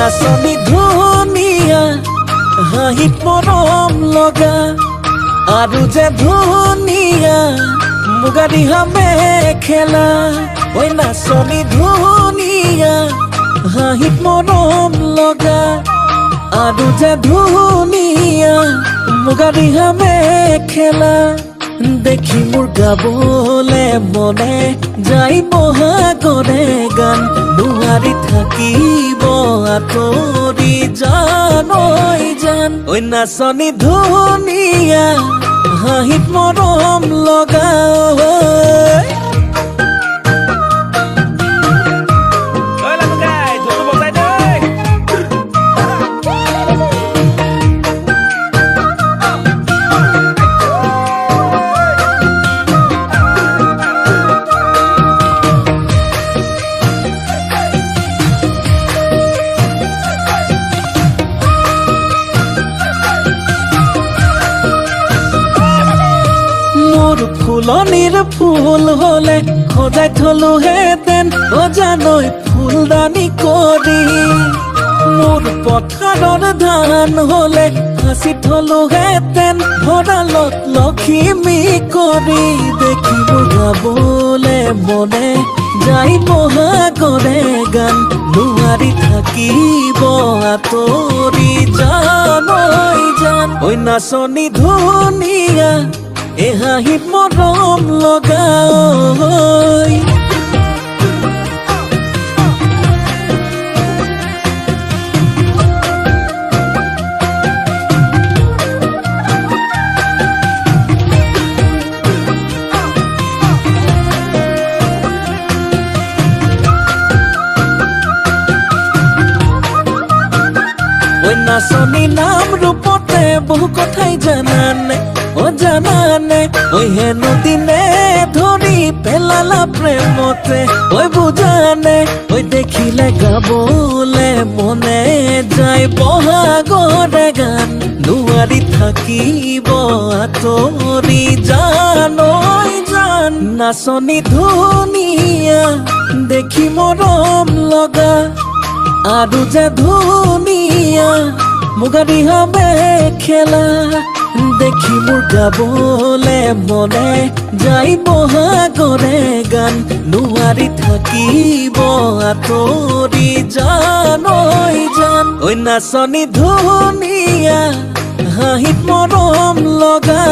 নাচনী ধুনীয়া হাঁহিত মৰম লগা আৰু যে ধুনীয়া মুগা ৰিহা মেখেলা ঐ নাচনী ধুনীয়া হাঁহিত মৰম লগা আৰু যে ধুনীয়া মুগা ৰিহা মেখেলা দেখি মোৰ গাবলে মনে যাই বহাগৰে গান নোৱাৰি থাকিব আঁতৰি জান ঐ জান ঐ নাচনী ধুনীয়া হাঁহিত মৰম লগা ফুলনিৰ ফুল হলে সজাই থলো হেতেন অজানৈ ফুলদানি কৰি মোৰ পথাৰৰ ধান হলে সাঁচি থলো হেতেন ভঁৰালত লখিমী কৰি দেখিব গাবলে মনে যাই বহাগৰে গান নোৱাৰি থাকিব আঁতৰি জান ঐ জান ঐ নাচনী ধুনীয়া এ হাঁহিত মৰম লগা ঐ নাচনী নাম ৰূপতে বহু কথাই জানানে জানানে ঐ হেনো দিনে ধৰি পেলালা প্ৰেমতে ঐ বুজানে ঐ দেখিলে গাবলে মনে যায় বহাগৰে গান নোৱাৰি থাকিব আঁতৰি জান ঐ জান নাচনী ধুনীয়া দেখি মৰম লগা আৰু যে ধুনীয়া মুগা ৰিহা মেখেলা দেখি মোৰ গাবলে মনে যাই বহাগৰে গান নোৱাৰি থাকিব আঁতৰি জান ঐ জান ঐ নাচনী ধুনীয়া হাঁহিত মৰম লগা